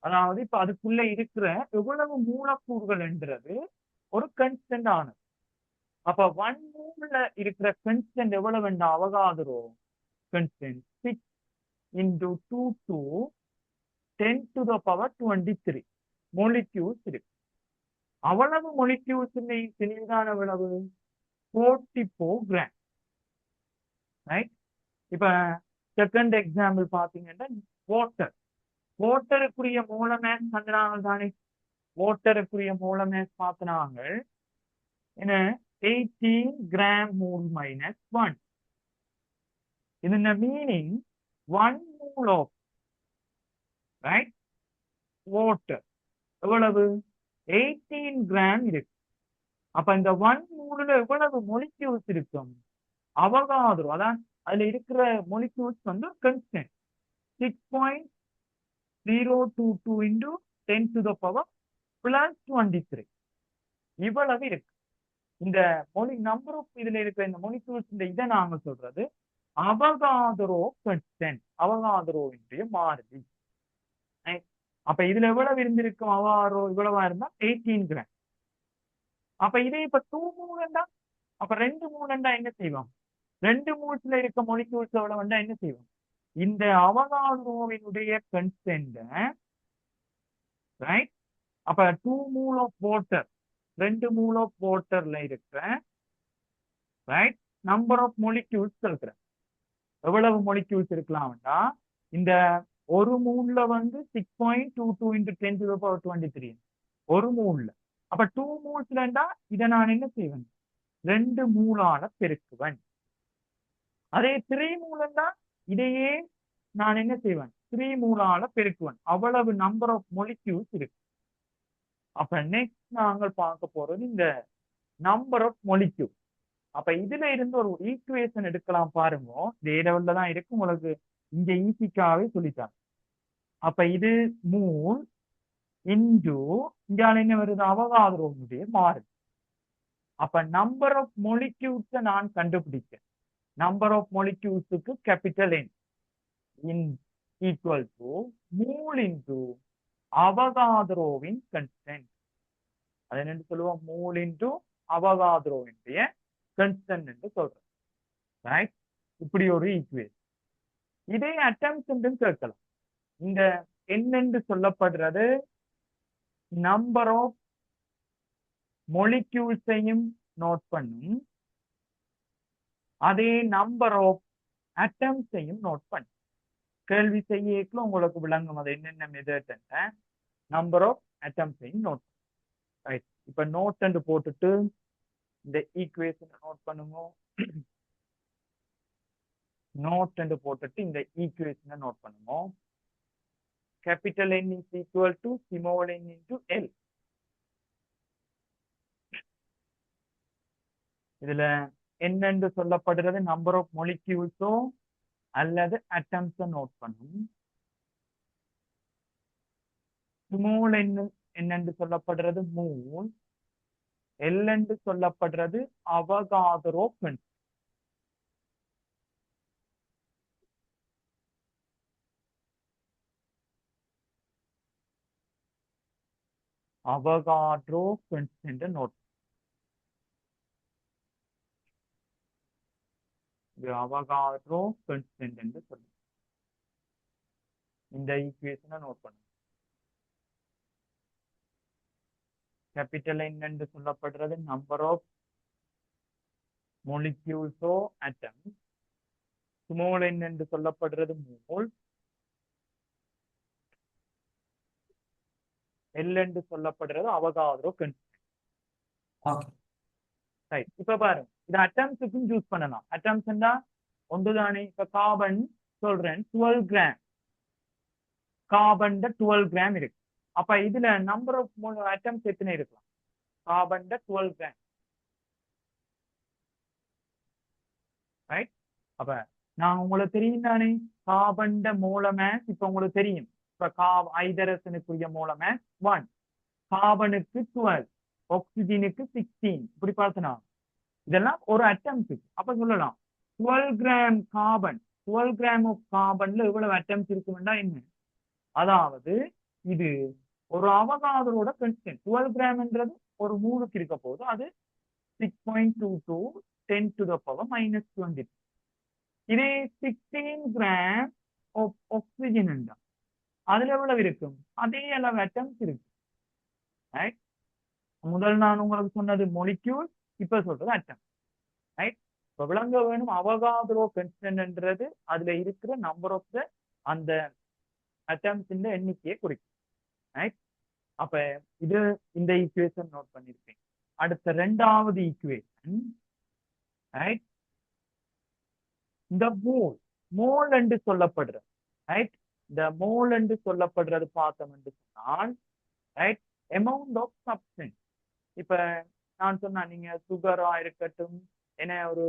அதாவது இப்ப அதுக்குள்ள இருக்கிற எவ்வளவு மூலக்கூறுகள் என்றது ஒரு கான்ஸ்டன்ட் ஆனது. அப்ப 1 மூல்ல இருக்கிற கான்ஸ்டன்ட் எவ்வளவு என்ற Avogadro constant 6 into 2 to 10 to the power 23 molecules இருக்கு. அவ்வளவு molecules தெளிவான எவ்வளவு 44 கிராம். ரைட், இப்ப செகண்ட் எக்ஸாம்பிள் பாத்தீங்கன்னா வாட்டருக்குரிய மூல மேஸ் கண்டாங்க தானே. வாட்டருக்குரிய மூல மேஸ் பார்த்தனாங்க என்ன 18 கிராம் மூல் மைனஸ் 1. இந்த மீனிங் 1 மூல் ஆஃப் ரைட் வாட்டர் எவ்வளவு 18 கிராம் இருக்கு. அப்ப இந்த 1 மூல்ல எவ்வளவு மொலிக்யூல்ஸ் இருக்கும் அவகாட்ரோ, அதான் அதுல இருக்கிற மொலிக்யூல்ஸ் வந்து constant 6.022 into 10 to the power plus 23 இவ்வளவு இருக்கு. இந்த நம்பர் ஆஃப் இதுல இருக்கிற இந்த மொலிக்யூல்ஸ் இதை நாங்க சொல்றது அவகாட்ரோ கான்ஸ்டன்ட், அவகாட்ரோவினுடைய மாறிலி. அப்ப இதுல எவ்வளவு இருந்திருக்கும் அவகாட்ரோ இவ்வளவா இருந்தா 18 கிராம். அப்ப இதே இப்ப 2 மூலண்டா, அப்ப 2 மூலண்டா என்ன செய்வோம், 2 மூல்ஸ்ல இருக்க மொலிக்யூல்ஸ் எவ்வளவு வேண்டா என்ன செய்வோம், இந்த அவகாட்ரோவினுடைய கான்ஸ்டன்ட் ரைட். அப்ப 2 மூல் ஆஃப் வாட்டர், 2 மூல் ஆஃப் வாட்டர்ல இருக்கிற ரைட் நம்பர் ஆஃப் மொலிக்யூல்ஸ் இருக்கிற எவ்வளவு மொலிக்யூல்ஸ் இருக்கலாம்டா இந்த ஒரு மூல்ல வந்து 6.22 into 10 to the power 23 ஒரு மூல்ல. அப்ப 2 மூல்ஸ்லண்டா இதை நான் என்ன செய்வேன், 2 மூலால பெருக்குவேன். அதே 3 மூலம்னா இதையே நான் என்ன செய்வேன், 3 மூலால பெருக்குவேன். அவ்வளவு நம்பர் ஆஃப் மொலிக்யூல்ஸ் இருக்கு. அப்ப நெக்ஸ்ட் நாங்கள் பார்க்க போறது இந்த நம்பர் ஆஃப் மொலிக்யூல். அப்ப இதுல இருந்து ஒரு ஈக்குவேஷன் எடுக்கலாம் பாருங்க. இந்த ஏ லெவல்ல தான் இருக்கு, உங்களுக்கு இங்க ஈஸிக்காவே சொல்லிட்டாங்க. அப்ப இது மூல் இன்டு இங்கால என்ன வருது, அவகாதரோனுடைய மாறு. அப்ப நம்பர் ஆஃப் மொலிக்யூல்ஸை நான் கண்டுபிடிச்சேன். நம்பர் ஆஃப் மொலிக்யூல்ஸுக்கு capital N in equal to mole into அவகாதரோவின் கன்ஸ்டன்ட். அது என்னன்னு சொல்லுவோம், மூல் இன்டு அவகாதரோவினுடைய கன்ஸ்டன்ட் என்று சொல்றோம். ரைட், இப்படி ஒரு ஈக்குவேஷன். இதே அட்டம்ஸ் என்று கேட்கலாம். இந்த என்னென்று சொல்லப்படுறது நம்பர் ஆஃப் மொலிக்யூல்ஸையும் நோட் பண்ணும், அதே நம்பர் ஆஃப் அட்டம்ஸையும் நோட் பண்ணும். கேள்வி செய்யக்குள்ள உங்களுக்கு விளங்கும் அது என்னென்ன மெத்தட். நம்பர் ஆஃப் அட்டம்ஸையும் நோட். ரைட், இப்ப நோட் என்று போட்டுட்டு இந்த ஈக்குவேஷனை நோட் பண்ணுங்க. நோட் என்று போட்டுட்டு இந்த ஈக்குவேஷனை நோட் பண்ணுங்க. Capital N is equal to small n into L. இதுல என்னென்று சொல்லப்படுறது நம்பர் ஆஃப் மொலிக்யூல்ஸோ அல்லது அட்டம்ஸோ நோட் பண்ணும். ஸ்மால் n என்னென்று சொல்லப்படுறது மூல், எல் என்று சொல்லப்படுறது Avogadro constant. Avogadro constant note. இது அவகாட்ரோ கன்ஸ்டன்ட் என்று சொல்லுங்க. இந்த ஈக்குவேஷனை நோட் பண்ணுங்க. கேபிட்டல் N என்று சொல்லப்படுறது நம்பர் ஆஃப் மொலிக்யூல்ஸோ அட்டம்ஸ். ஸ்மால் n என்று சொல்லப்படுறது மோல், எல் என்று சொல்லப்படுறது அவகாதரோ கன்ஸ்டன்ட். ஓகே. ரைட், இப்ப பாருங்க, இது அட்டம்ஸுக்கும் யூஸ் பண்ணலாம். அட்டம்ஸ்னா ஒன்றுதானே. இப்ப கார்பன் சொல்றேன் 12 கிராம், கார்பன் 12 கிராம் இருக்கு. அப்ப இதுல நம்பர் ஆஃப் அட்டம்ஸ் எத்தனை இருக்கலாம், கார்பன் 12 கிராம். ரைட், அப்ப நான் உங்களுக்கு தெரியும் தானே கார்பன் மூல மேஸ். இப்ப உங்களுக்கு தெரியும், இப்ப ஐதரசனுக்குரிய மூல மேஸ் 1, கார்பனுக்கு 12, ஆக்சிஜனுக்கு 16. இப்படி பார்த்தனா இதெல்லாம் ஒரு அட்டம்ஸுக்கு. அப்ப சொல்லலாம் 12 கிராம் கார்பன், 12 கிராம் ஆஃப் கார்பன்ல எவ்வளவு அட்டம்ஸ் இருக்குன்னா என்ன, அதாவது இது ஒரு அவகாதரோட கன்ஸ்டன்ட். 12 கிராம்ன்றது ஒரு மூலுக்கு இருக்க போது அது 6.22 10 to the power -20. இதே 16 கிராம் ஆஃப் ஆக்சிஜன் என்றா அதுல எவ்வளவு இருக்கும், அதே அளவு அட்டம்ஸ் இருக்கு. ரைட், முதல் நான் உங்களுக்கு சொன்னது மொலிக்யூல், இப்ப சொல்றது அட்டம். ரைட், இப்ப விளங்க வேணும் அவகாதரோ கன்ஸ்டன்ட்ன்றது அதுல இருக்கிற நம்பர் ஆஃப் த அந்த அட்டம்ஸ் எண்ணிக்கையை குறிக்கும். ரைட், அப்ப இது இந்த ஈக்குவேஷன் நோட் பண்ணிருக்கேன். அடுத்த ரெண்டாவது ஈக்குவேஷன். ரைட், இந்த மோல் என்று சொல்லப்படுறது. ரைட், இந்த மோல் என்று சொல்லப்படுறது பார்த்தோம் என்று சொன்னால், ரைட், அமௌண்ட் ஆஃப் சப்ஸ்டன்ஸ். இப்ப நான் சொன்னா நீங்க சுகரா இருக்கட்டும், என்ன ஒரு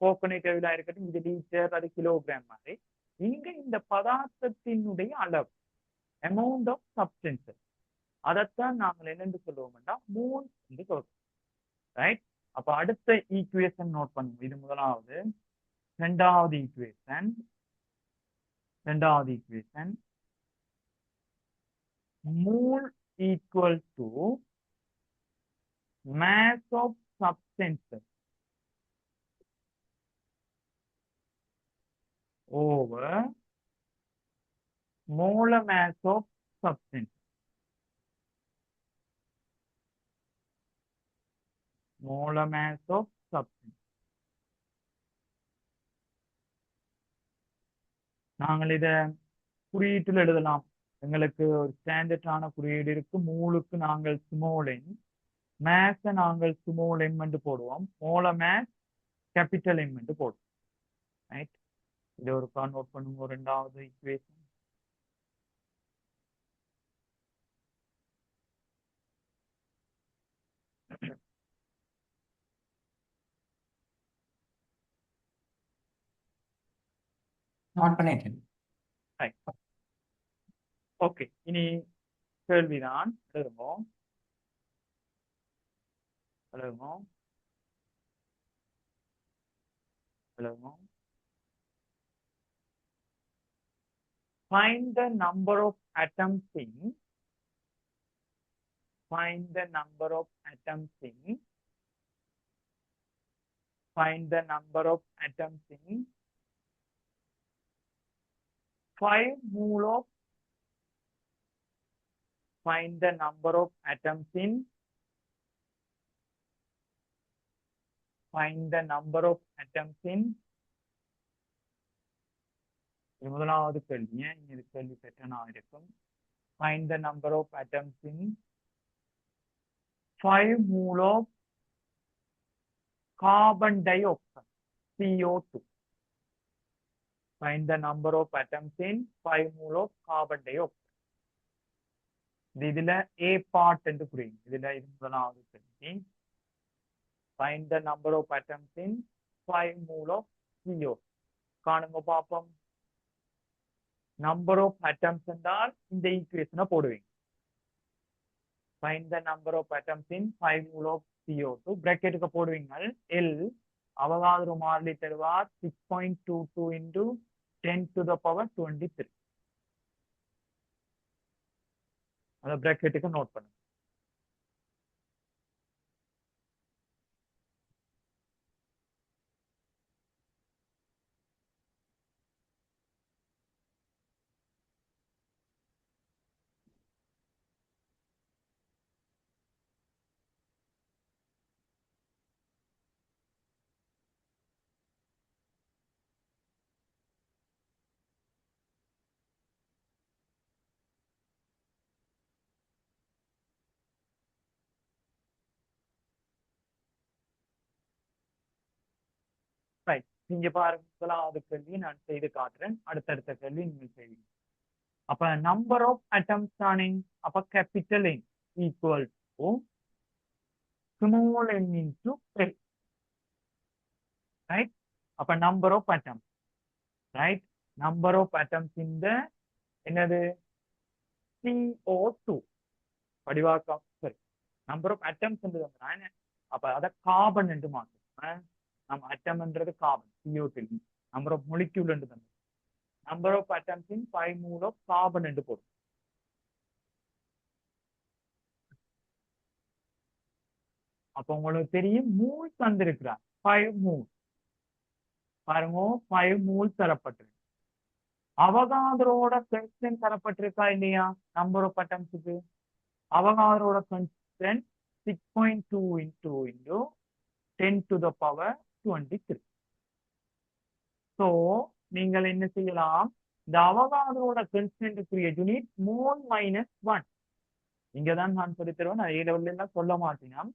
கோகனட் ஆயிலா இருக்கட்டும், இது லீட்டர் அது கிலோகிராம் மாதிரி. இங்க இந்த பதார்த்தத்தினுடைய அளவு அமௌண்ட் ஆஃப் சப்ஸ்டன்சஸ், அதைத்தான் நாங்கள் என்னென்று சொல்லுவோம்னா மோல் என்று சொல்றோம். ரைட், அப்ப அடுத்த ஈக்குவேஷன் நோட் பண்ணுவோம். இது முதலாவது. ரெண்டாவது equation mole equal to mass of substances over molar mass of substance. Molar mass of substance. நாங்கள் இத குறியீட்டில் எழுதலாம். எங்களுக்கு ஒரு ஸ்டாண்டர்டான குறியீடு இருக்கு. மூலுக்கு நாங்கள் ஸ்மால் என், மேக்ஸை நாங்கள் ஸ்மால் எம் என்று போடுவோம். மோல மேக்ஸ் கேபிட்டல் எம் என்று போடுவோம். ரைட், இதை ஒரு நோட் பண்ணுங்க. ரெண்டாவது ஈக்குவேஷன் நோட் பண்ணிட்டேன். ஓகே. இனி கேள்விதான். எழுதுவோம் எழுதுவோம் எழுதுவோம். Find the number of atoms in find the number of atoms in find the number of atoms in 5 mole of find the number of atoms in find the number of atoms in இது முதலாவது கேள்வி. இது கேள்வி பெற்றனா இருக்கும். Find the number of atoms in 5 mole of carbon dioxide CO2. Find the number of atoms in 5 mole of carbon dioxide. இதுல A part என்று புரியும். இதுல இது முதலாவது கேள்வி. Find the number of atoms in 5 mole of CO. காணுங்க பாப்போம். Number of atoms என்றால் இந்த ஈக்குவேஷனை போடுவீங்க. Find the number of atoms in 5 mole of CO2. பிராக்கெட்டுக்கு போடுவீங்க. L அவகாதிரோ மாறிலி தருவார் 6.22 into 10 to the power 23. அதை பிராக்கெட்டுக்கு நோட் பண்ணுங்க. ரைட், நீங்க பாருங்க. முதலாவது கேள்வி நான் செய்து காட்டுறேன். அடுத்தடுத்த கேள்வி நீங்கள் செய்வீங்க. அப்ப நம்பர் ஆஃப் அட்டம்ஸ் தானே. அப்ப capital N equal to small N into L. Right, அப்ப number of atoms. Right, number of atoms இந்த என்னது CO2 வடிவாக்கம். சரி, நம்பர் ஆஃப் அட்டம்ஸ் என்று அப்ப அத கார்பன் என்று மாற்றோம். நம்ம அட்டம்ன்றது carbon CO2. Number of molecule என்று தந்தோம். Number of atoms in 5 mole of carbon என்று போடும். அப்ப உங்களுக்கு தெரியும் மூல் தந்திருக்கிறார். 5 mole பாருங்க, 5 mole தரப்பட்டிருக்கு. அவகாதரோட கான்ஸ்டன்ட் தரப்பட்டிருக்கா இல்லையா? நம்பர் ஆஃப் அட்டம்ஸுக்கு அவகாதரோட constant 6.2 into 10 to the power 23. So நீங்கள் என்ன செய்யலாம்? இந்த அவகாதரோட கான்ஸ்டன்ட்க்குரிய யூனிட் மோல் மைனஸ் 1. இங்கதான் நான் சொல்லி தருவேன். நான் A level எல்லாம் சொல்ல மாட்டேன்.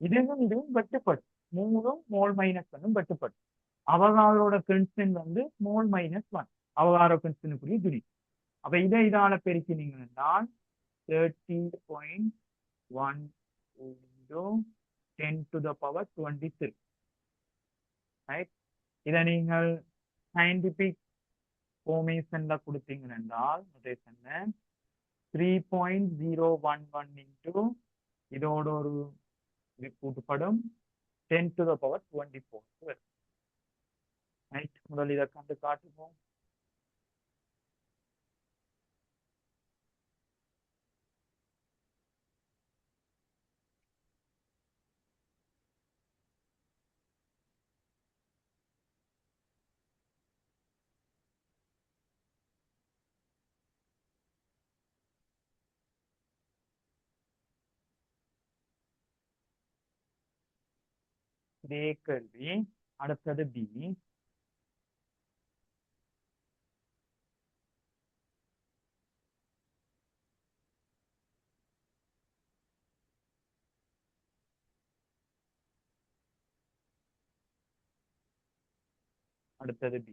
இதுவும் வெட்டுப்படும். 3 மோல் மைனஸ் 1 வெட்டுப்படும். அவகாதரோட கான்ஸ்டன்ட் வந்து மோல் மைனஸ் 1 அவகாதரோ கான்ஸ்டன்ட்க்குரிய யூனிட். அப்ப இதை இதால பெருக்கினீங்க என்றால் 30.1 into 10 to the power 23. Right, இதை நீங்கள் சயின்டிபிக் ஃபார்மேஷன்ல கொடுத்தீங்க என்றால் 3.011 into இதோட ஒரு இது கூட்டப்படும் 10 to the power 24. ரைட், முதல் இதை கண்டு காட்டுவோம். இதே கேள்வி. அடுத்தது B. அடுத்தது B.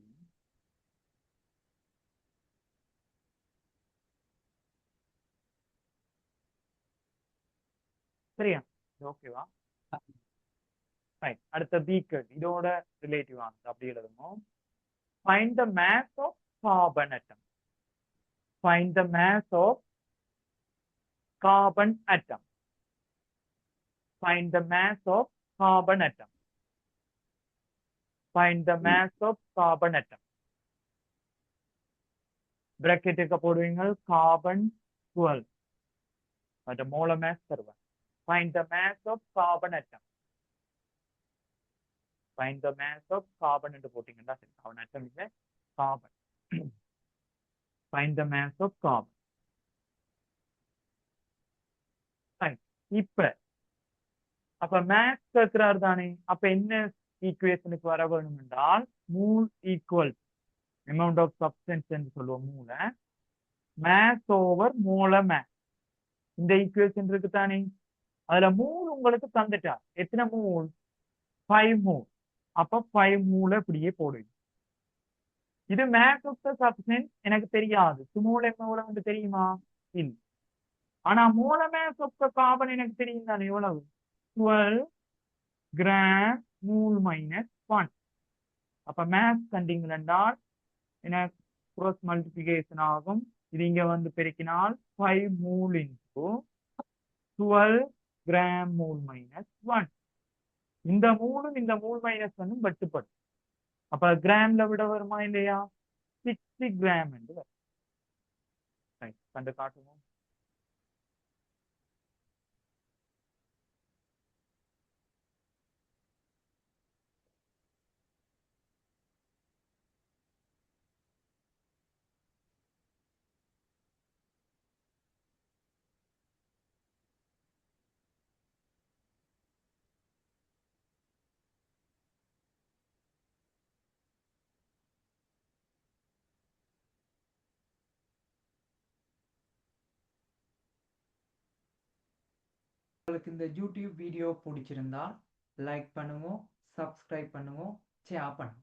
சரியா? ஓகேவா? ரைட். அடுத்த B கேள்வி. இதோட ரிலேட்டிவ் ஆனது அப்படி எழுதுவோம். Find the mass of carbon atom. Find the mass of carbon atom. Find the mass of carbon atom. Find the mass of carbon atom. Bracket போடுவீங்க carbon 12. அது molar mass தருவேன். Find the mass of carbon atom. Find the mass of carbon என்று போட்டீங்கன்னா சரி. carbon atom இல்லை carbon. Find the mass of carbon. Right. இப்ப அப்ப maths கேட்கிறார் தானே, அப்ப என்ன ஈக்குவேஷனுக்கு வர வேணும் என்றால் மூல் ஈக்குவல் அமௌண்ட் ஆஃப் சப்ஸ்டன்ஸ் என்று சொல்லுவோம் மூல மேஸ் ஓவர் மூல மேஸ். இந்த ஈக்குவேஷன் இருக்கு தானே, அதுல மூல் உங்களுக்கு தந்துட்டார். எத்தனை மூல்? 5 மூல். அப்ப 5 மூல இப்படியே போடுவீங்க. இது மேஸ் ஆஃப் த சப்ஸ்டன்ஸ் எனக்கு தெரியாது. ஸ்மால் எவ்வளவு வந்து தெரியுமா? இல்லை. ஆனா மூல மேஸ் ஆஃப் த கார்பன் எனக்கு தெரியும் தானே, எவ்வளவு? 12 கிராம் மூல் மைனஸ் 1. அப்ப மேத்ஸ் கண்டிங்கள் என்றால் எனக்கு cross மல்டிபிகேஷன் ஆகும். இது இங்க வந்து பெருக்கினால் 5 மூல் இன்டு 12 கிராம் மூல் மைனஸ் 1. இந்த மூலும் இந்த மூல் மைனஸ் ஒன்னும் வெட்டுப்படும். அப்ப கிராம்ல விட வருமா இல்லையா? 60 கிராம் என்று வரும். கண்டு காட்டுவோம். உங்களுக்கு இந்த யூடியூப் வீடியோ பிடிச்சிருந்தா லைக் பண்ணுங்க, சப்ஸ்கிரைப் பண்ணுங்க, ஷேர் பண்ணுங்க.